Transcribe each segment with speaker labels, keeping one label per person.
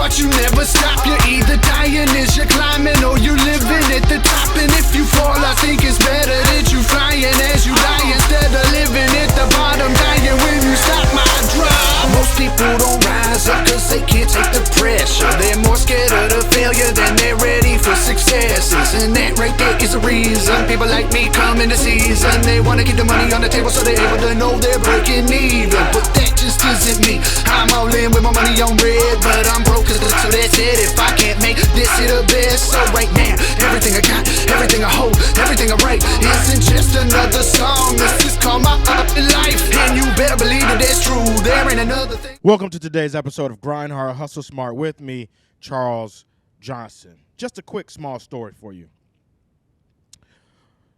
Speaker 1: start, you never stop. You're either dying as you're climbing, or you're living at the top. And if you fall, I think it's better that you flying as you die, instead of living at the bottom, dying when you stop my drop. Most people don't rise up cause they can't take the pressure. They're more scared of the failure than they're ready for successes. And that right there is the reason people like me come in the season. They wanna keep the money on the table so they're able to know they're breaking even. But that just isn't me. I'm all in with my money on red, but I'm broke, so that's it. If I can't make this shit the best, so right now, everything I got, everything I hold, everything I write isn't just another song. This is called my life, and you better believe that that's true. There ain't another thing.
Speaker 2: Welcome to today's episode of Grind Hard, Hustle Smart with me, Charles Johnson. Just a quick, small story for you.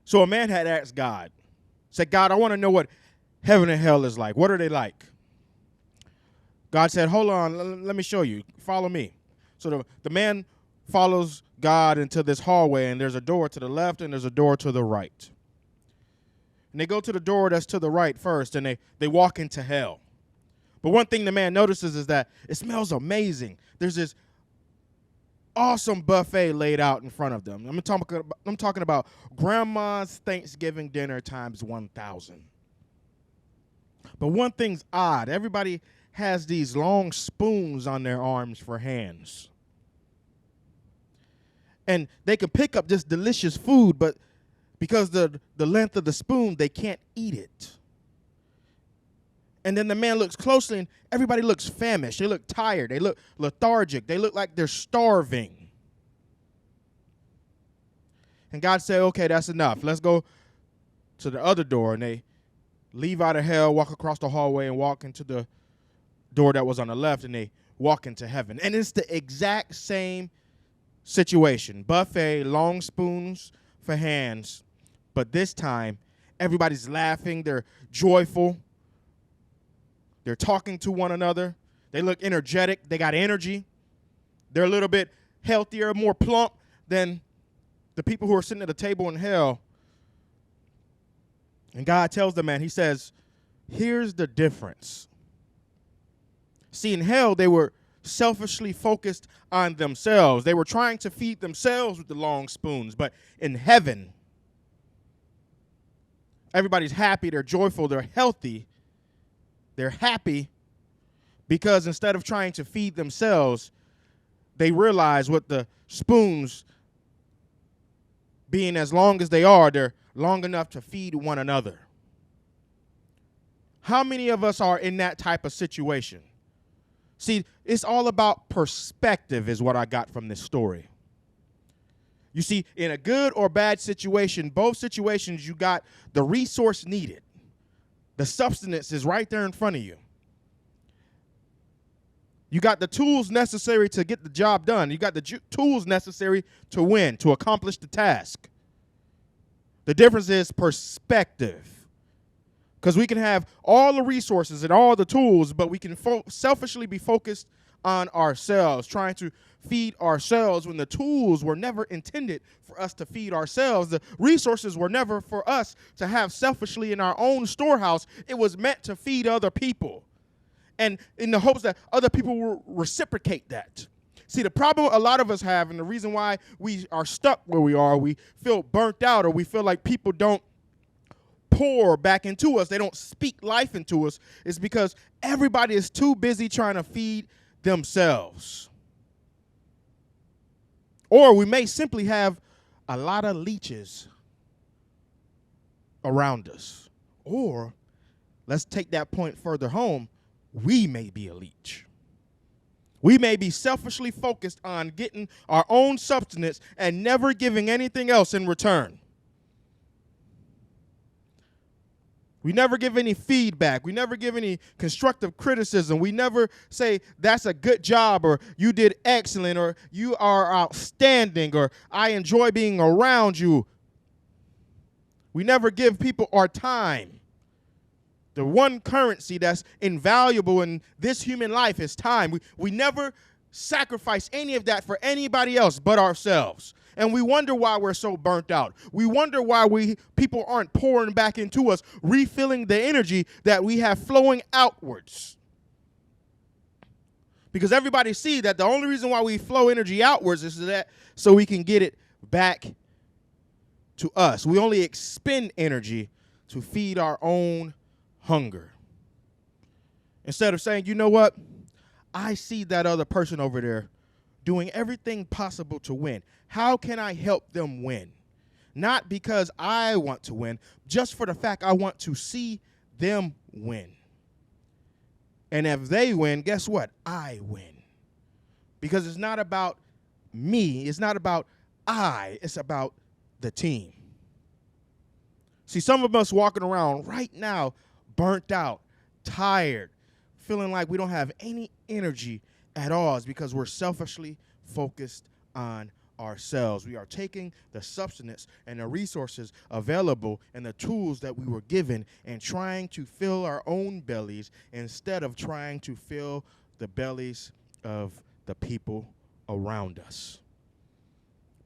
Speaker 2: So a man had asked God, said, God, I want to know what heaven and hell is like. What are they like? God said, hold on, let me show you. Follow me. So the man follows God into this hallway, and there's a door to the left and there's a door to the right. And they go to the door that's to the right first, and they walk into hell. But one thing the man notices is that it smells amazing. There's this awesome buffet laid out in front of them. I'm talking about grandma's Thanksgiving dinner times 1,000. But one thing's odd. Everybody has these long spoons on their arms for hands. And they can pick up this delicious food, but because the length of the spoon, they can't eat it. And then the man looks closely, and everybody looks famished. They look tired. They look lethargic. They look like they're starving. And God said, okay, that's enough. Let's go to the other door. And they leave out of hell, walk across the hallway, and walk into the door that was on the left, and they walk into heaven. And it's the exact same situation. Buffet, long spoons for hands. But this time, everybody's laughing. They're joyful. They're talking to one another. They look energetic. They got energy. They're a little bit healthier, more plump than the people who are sitting at the table in hell. And God tells the man, he says, here's the difference. See, in hell, they were selfishly focused on themselves. They were trying to feed themselves with the long spoons. But in heaven, everybody's happy. They're joyful. They're healthy. They're happy because instead of trying to feed themselves, they realize what the spoons, being as long as they are, they're long enough to feed one another. How many of us are in that type of situation? See, it's all about perspective is what I got from this story. You see, in a good or bad situation, both situations, you got the resource needed. The substance is right there in front of you. You got the tools necessary to get the job done. You got the tools necessary to win, to accomplish the task. The difference is perspective. Because we can have all the resources and all the tools, but we can selfishly be focused on ourselves, trying to feed ourselves when the tools were never intended for us to feed ourselves. The resources were never for us to have selfishly in our own storehouse. It was meant to feed other people, and in the hopes that other people will reciprocate that. See, the problem a lot of us have, and the reason why we are stuck where we are, we feel burnt out, or we feel like people don't pour back into us, they don't speak life into us, is because everybody is too busy trying to feed themselves. Or we may simply have a lot of leeches around us. Or, let's take that point further home, we may be a leech. We may be selfishly focused on getting our own substance and never giving anything else in return. We never give any feedback. We never give any constructive criticism. We never say, that's a good job, or you did excellent, or you are outstanding, or I enjoy being around you. We never give people our time. The one currency that's invaluable in this human life is time. We never sacrifice any of that for anybody else but ourselves. And we wonder why we're so burnt out. We wonder why people aren't pouring back into us, refilling the energy that we have flowing outwards. Because everybody see that the only reason why we flow energy outwards is that so we can get it back to us. We only expend energy to feed our own hunger. Instead of saying, you know what? I see that other person over there doing everything possible to win. How can I help them win? Not because I want to win, just for the fact I want to see them win. And if they win, guess what? I win. Because it's not about me. It's not about I. It's about the team. See, some of us walking around right now burnt out, tired, feeling like we don't have any energy at all is because we're selfishly focused on ourselves. We are taking the substance and the resources available and the tools that we were given and trying to fill our own bellies instead of trying to fill the bellies of the people around us.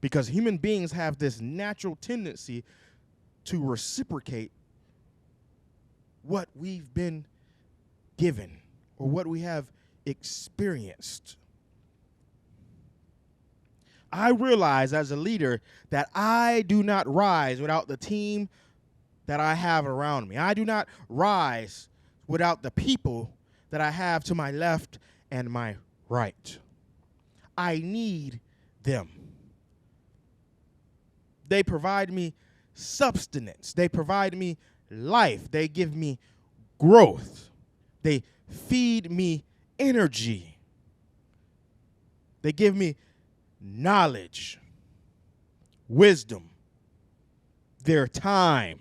Speaker 2: Because human beings have this natural tendency to reciprocate what we've been given or what we have experienced. I realize as a leader that I do not rise without the team that I have around me. I do not rise without the people that I have to my left and my right. I need them. They provide me substance. They provide me life. They give me growth. They feed me energy. They give me knowledge, wisdom, their time.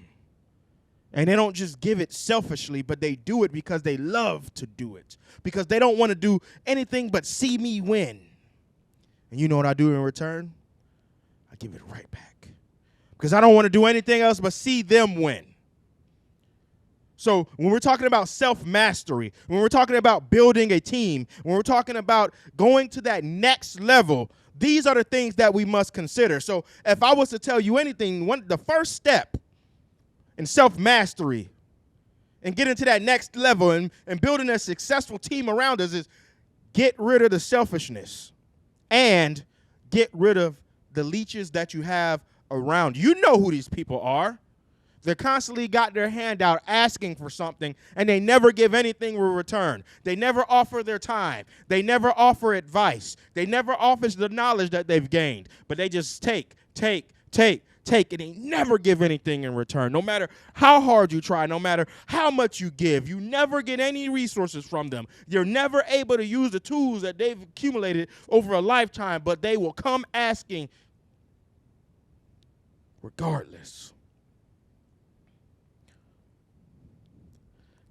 Speaker 2: And they don't just give it selfishly, but they do it because they love to do it. Because they don't want to do anything but see me win. And you know what I do in return? I give it right back. Because I don't want to do anything else but see them win. So when we're talking about self-mastery, when we're talking about building a team, when we're talking about going to that next level, these are the things that we must consider. So if I was to tell you anything, the first step in self-mastery and getting to that next level and building a successful team around us is get rid of the selfishness and get rid of the leeches that you have around. You know who these people are. They're constantly got their hand out asking for something, and they never give anything in return. They never offer their time. They never offer advice. They never offer the knowledge that they've gained. But they just take, and they never give anything in return. No matter how hard you try, no matter how much you give, you never get any resources from them. You're never able to use the tools that they've accumulated over a lifetime, but they will come asking regardless.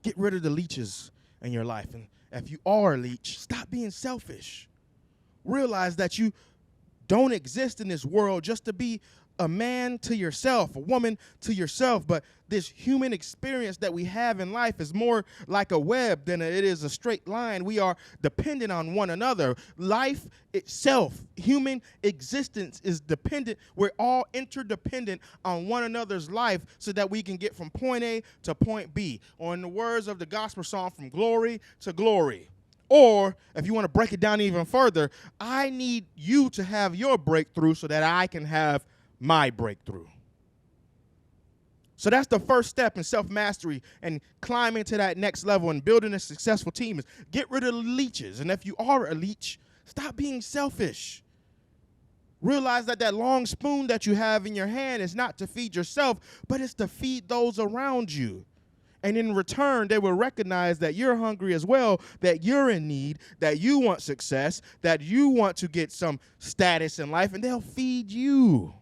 Speaker 2: Get rid of the leeches in your life. And if you are a leech, stop being selfish. Realize that you don't exist in this world just to be a man to yourself, a woman to yourself, but this human experience that we have in life is more like a web than it is a straight line. We are dependent on one another. Life itself, human existence is dependent. We're all interdependent on one another's life so that we can get from point A to point B. Or in the words of the gospel song, from glory to glory. Or if you want to break it down even further, I need you to have your breakthrough so that I can have my breakthrough. So that's the first step in self-mastery and climbing to that next level and building a successful team is get rid of the leeches. And if you are a leech, stop being selfish. Realize that that long spoon that you have in your hand is not to feed yourself, but it's to feed those around you. And in return, they will recognize that you're hungry as well, that you're in need, that you want success, that you want to get some status in life, and they'll feed you.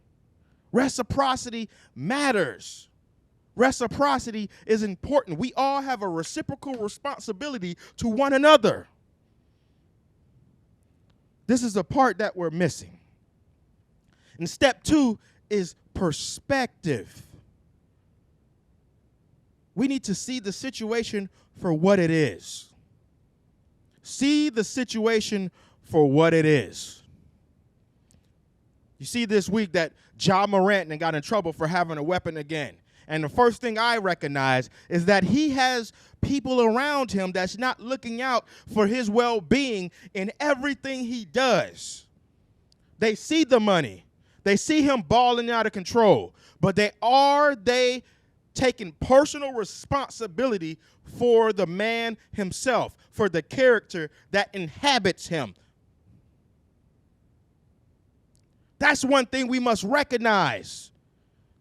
Speaker 2: Reciprocity matters. Reciprocity is important. We all have a reciprocal responsibility to one another. This is the part that we're missing. And step 2 is perspective. We need to see the situation for what it is. See the situation for what it is. You see this week that Ja Morant got in trouble for having a weapon again. And the first thing I recognize is that he has people around him that's not looking out for his well-being in everything he does. They see the money. They see him balling out of control. But are they taking personal responsibility for the man himself, for the character that inhabits him? That's one thing we must recognize.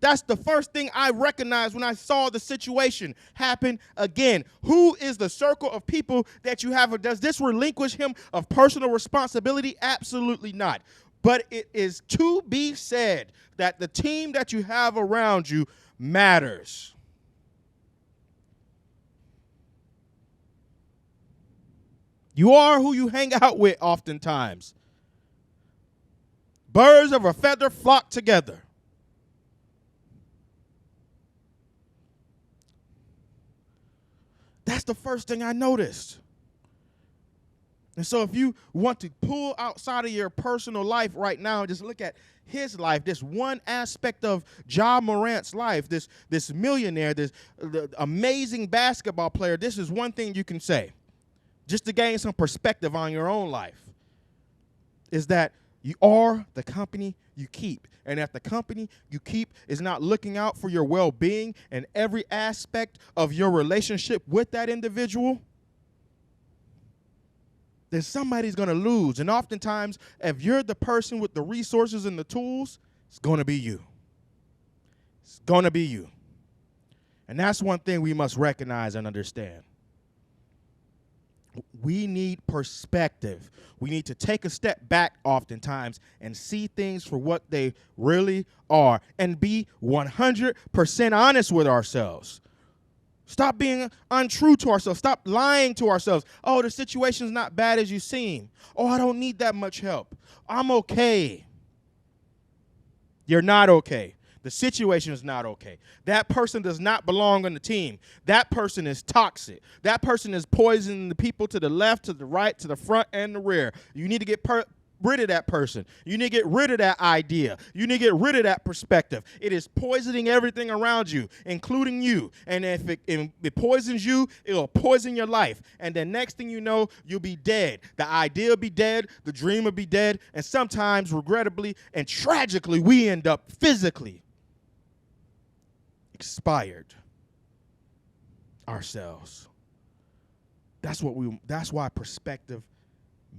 Speaker 2: That's the first thing I recognized when I saw the situation happen again. Who is the circle of people that you have? Does this relinquish him of personal responsibility? Absolutely not. But it is to be said that the team that you have around you matters. You are who you hang out with oftentimes. Birds of a feather flock together. That's the first thing I noticed. And so if you want to pull outside of your personal life right now and just look at his life, this one aspect of Ja Morant's life, this millionaire, this amazing basketball player, this is one thing you can say, just to gain some perspective on your own life, is that you are the company you keep. And if the company you keep is not looking out for your well-being and every aspect of your relationship with that individual, then somebody's going to lose. And oftentimes, if you're the person with the resources and the tools, it's going to be you. It's going to be you. And that's one thing we must recognize and understand. We need perspective. We need to take a step back oftentimes and see things for what they really are and be 100% honest with ourselves. Stop being untrue to ourselves. Stop lying to ourselves. Oh, the situation's not bad as you seem. Oh, I don't need that much help. I'm okay. You're not okay. The situation is not okay. That person does not belong on the team. That person is toxic. That person is poisoning the people to the left, to the right, to the front, and the rear. You need to get rid of that person. You need to get rid of that idea. You need to get rid of that perspective. It is poisoning everything around you, including you. And if it poisons you, it will poison your life. And then next thing you know, you'll be dead. The idea will be dead. The dream will be dead. And sometimes, regrettably and tragically, we end up physically expired ourselves. That's why perspective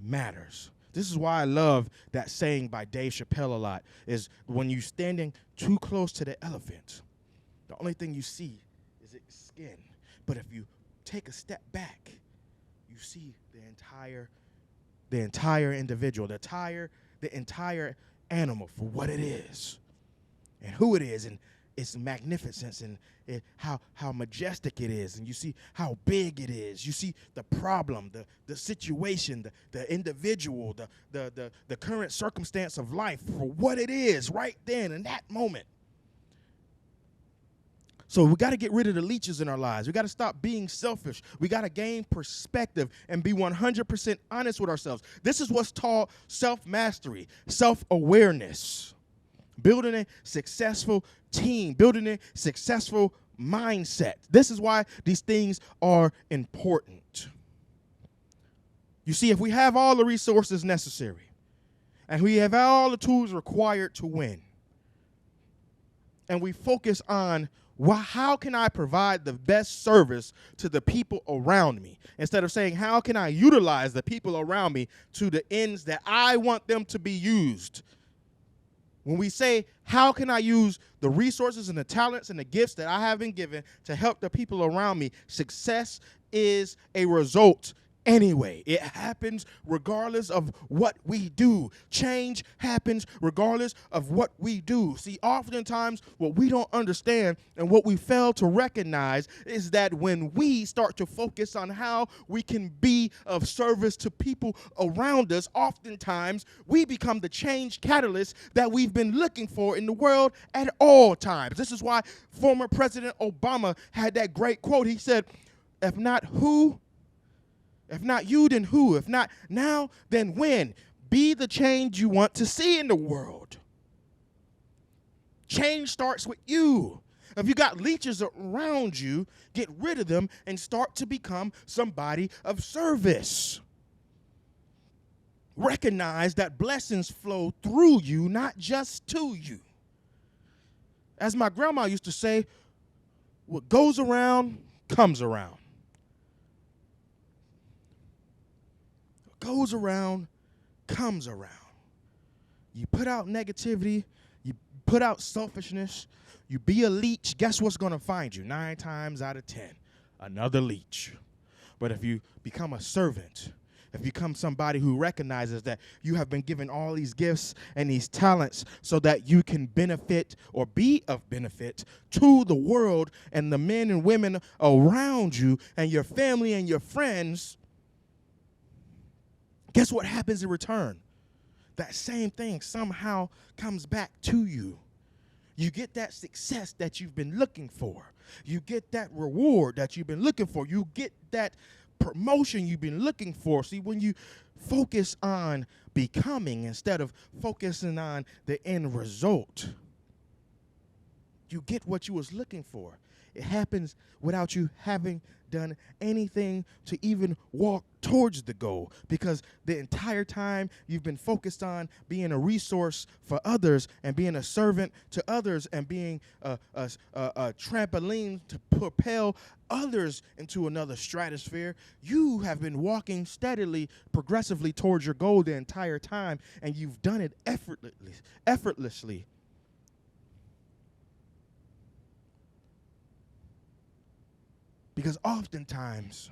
Speaker 2: matters. This is why I love that saying by Dave Chappelle a lot, is when you're standing too close to the elephant, the only thing you see is its skin. But if you take a step back, you see the entire individual, the entire animal for what it is and who it is, and its magnificence, and how majestic it is, and you see how big it is. You see the problem, the situation, the individual, the current circumstance of life for what it is right then in that moment. So we got to get rid of the leeches in our lives. We got to stop being selfish. We got to gain perspective and be 100% honest with ourselves. This is what's called self-mastery, self-awareness. Building a successful team, building a successful mindset. This is why these things are important. You see, if we have all the resources necessary and we have all the tools required to win, and we focus on how can I provide the best service to the people around me, instead of saying how can I utilize the people around me to the ends that I want them to be used. When we say, how can I use the resources and the talents and the gifts that I have been given to help the people around me, success is a result anyway. It happens regardless of what we do. Change happens regardless of what we do. See, oftentimes what we don't understand and what we fail to recognize is that when we start to focus on how we can be of service to people around us, oftentimes we become the change catalyst that we've been looking for in the world at all times. This is why former President Obama had that great quote. He said, if not you, then who? If not now, then when? Be the change you want to see in the world. Change starts with you. If you got leeches around you, get rid of them and start to become somebody of service. Recognize that blessings flow through you, not just to you. As my grandma used to say, what goes around comes around. What goes around comes around. You put out negativity, you put out selfishness, you be a leech, guess what's going to find you? 9 times out of 10, another leech. But if you become a servant, if you become somebody who recognizes that you have been given all these gifts and these talents so that you can benefit or be of benefit to the world and the men and women around you and your family and your friends, guess what happens in return? That same thing somehow comes back to you. You get that success that you've been looking for. You get that reward that you've been looking for. You get that promotion you've been looking for. See, when you focus on becoming instead of focusing on the end result, you get what you was looking for. It happens without you having done anything to even walk towards the goal, because the entire time you've been focused on being a resource for others and being a servant to others and being a trampoline to propel others into another stratosphere. You have been walking steadily, progressively towards your goal the entire time, and you've done it effortlessly. Because oftentimes,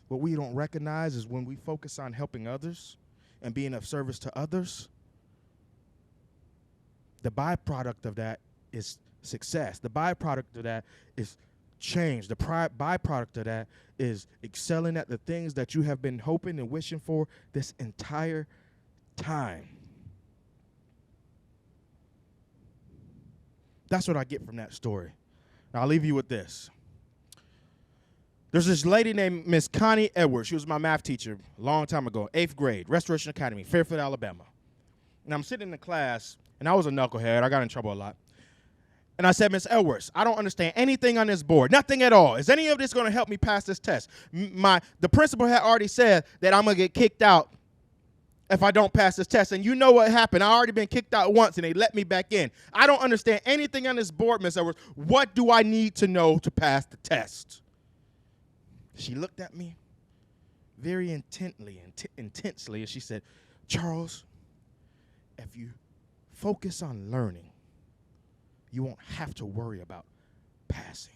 Speaker 2: what we don't recognize is when we focus on helping others and being of service to others, the byproduct of that is success. The byproduct of that is change. The byproduct of that is excelling at the things that you have been hoping and wishing for this entire time. That's what I get from that story. Now, I'll leave you with this. There's this lady named Miss Connie Edwards. She was my math teacher a long time ago, 8th grade, Restoration Academy, Fairfield, Alabama. And I'm sitting in the class, and I was a knucklehead. I got in trouble a lot. And I said, Miss Edwards, I don't understand anything on this board, nothing at all. Is any of this going to help me pass this test? The principal had already said that I'm going to get kicked out if I don't pass this test. And you know what happened. I already been kicked out once, and they let me back in. I don't understand anything on this board, Miss Edwards. What do I need to know to pass the test? She looked at me very intensely, and she said, Charles, if you focus on learning, you won't have to worry about passing.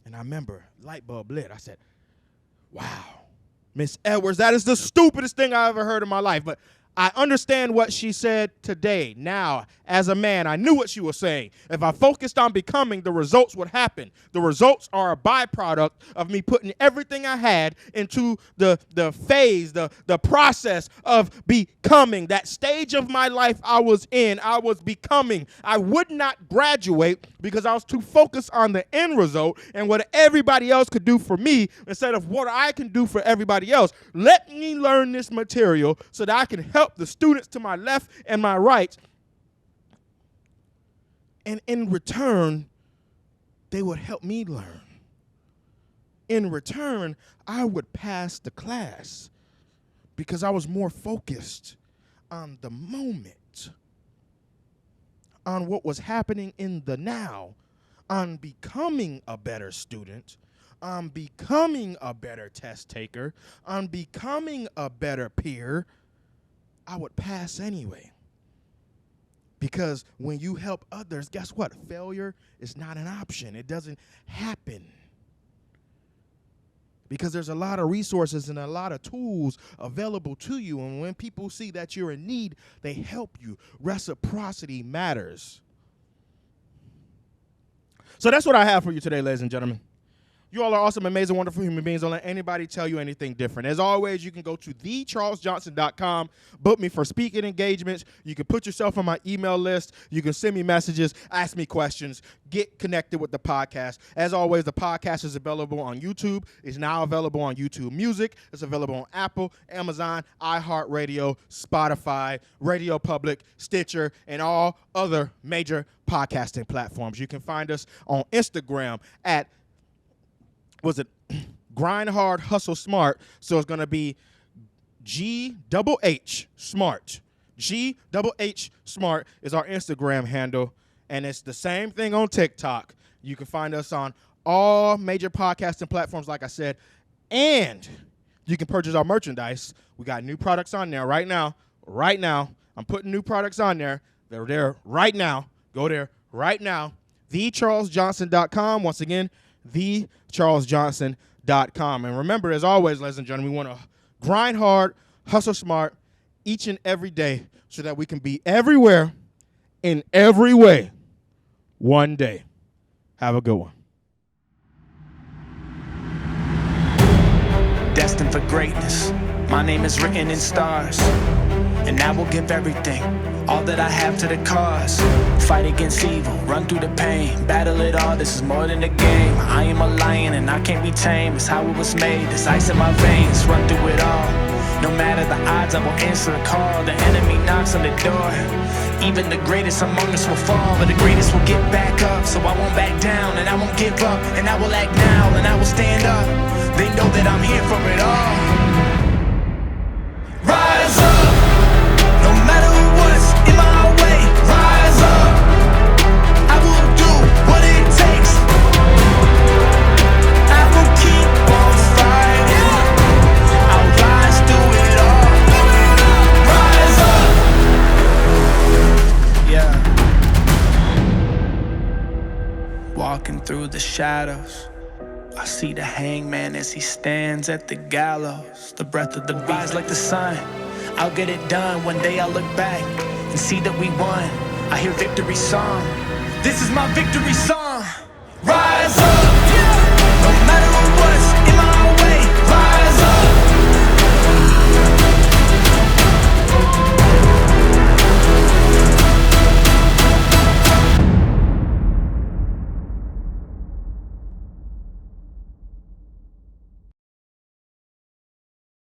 Speaker 2: And I remember, light bulb lit. I said, wow, Miss Edwards, that is the stupidest thing I ever heard in my life. But I understand what she said today. Now, as a man, I knew what she was saying. If I focused on becoming, the results would happen. The results are a byproduct of me putting everything I had into the phase, the process of becoming. That stage of my life I was in, I was becoming. I would not graduate because I was too focused on the end result and what everybody else could do for me instead of what I can do for everybody else. Let me learn this material so that I can help the students to my left and my right. And in return, they would help me learn. In return, I would pass the class because I was more focused on the moment, on what was happening in the now, on becoming a better student, on becoming a better test taker, on becoming a better peer. I would pass anyway. Because when you help others, guess what? Failure is not an option. It doesn't happen. Because there's a lot of resources and a lot of tools available to you. And when people see that you're in need, they help you. Reciprocity matters. So that's what I have for you today, ladies and gentlemen. You all are awesome, amazing, wonderful human beings. Don't let anybody tell you anything different. As always, you can go to thecharlesjohnson.com, book me for speaking engagements. You can put yourself on my email list. You can send me messages, ask me questions, get connected with the podcast. As always, the podcast is available on YouTube. It's now available on YouTube Music. It's available on Apple, Amazon, iHeartRadio, Spotify, Radio Public, Stitcher, and all other major podcasting platforms. You can find us on Instagram at Grind Hard, Hustle Smart. So it's going to be GHH Smart. GHH Smart is our Instagram handle, and it's the same thing on TikTok. You can find us on all major podcasting platforms, like I said, and you can purchase our merchandise. We got new products on there right now. Right now, I'm putting new products on there. They're there right now. Go there right now. TheCharlesJohnson.com. Once again, TheCharlesJohnson.com. And remember, as always, ladies and gentlemen, we want to grind hard, hustle smart each and every day so that we can be everywhere in every way one day. Have a good one.
Speaker 3: Destined for greatness. My name is written in stars, and I will give everything, all that I have to the cause. Fight against evil, run through the pain, battle it all, this is more than a game. I am a lion and I can't be tamed, it's how it was made, this ice in my veins, run through it all. No matter the odds, I will answer a call, the enemy knocks on the door. Even the greatest among us will fall, but the greatest will get back up. So I won't back down and I won't give up, and I will act now and I will stand up. They know that I'm here for it all. Rise up, no matter what's in my way. Rise up, I will do what it takes. I will keep on fighting. I'll rise through it all. Rise up, yeah. Walking through the shadows, I see the hangman as he stands at the gallows. The breath of the beast like the sun. I'll get it done. One day I'll look back and see that we won. I hear victory song. This is my victory song.